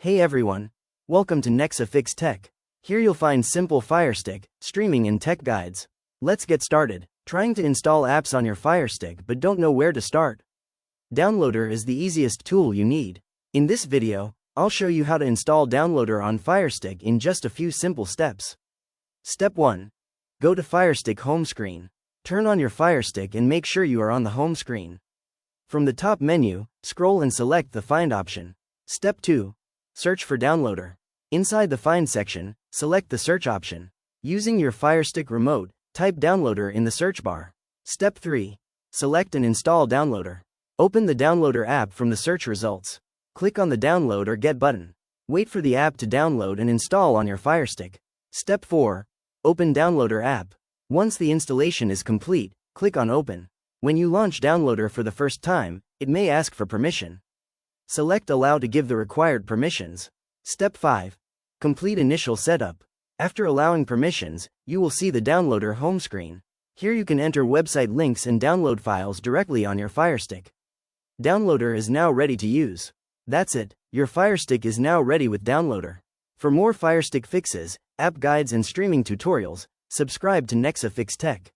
Hey everyone, welcome to Nexa Fix Tech. Here you'll find simple FireStick, streaming and tech guides. Let's get started. Trying to install apps on your FireStick but don't know where to start? Downloader is the easiest tool you need. In this video, I'll show you how to install Downloader on FireStick in just a few simple steps. Step 1. Go to FireStick home screen. Turn on your FireStick and make sure you are on the home screen. From the top menu, scroll and select the Find option. Step 2. Search for Downloader. Inside the Find section, select the Search option. Using your FireStick remote, type Downloader in the search bar. Step 3. Select and install Downloader. Open the Downloader app from the search results. Click on the Download or Get button. Wait for the app to download and install on your FireStick. Step 4. Open Downloader app. Once the installation is complete, click on Open. When you launch Downloader for the first time, it may ask for permission. Select Allow to give the required permissions. Step 5. Complete initial setup. After allowing permissions, you will see the Downloader home screen. Here you can enter website links and download files directly on your FireStick. Downloader is now ready to use. That's it, your FireStick is now ready with Downloader. For more FireStick fixes, app guides and streaming tutorials, subscribe to Nexa Fix Tech.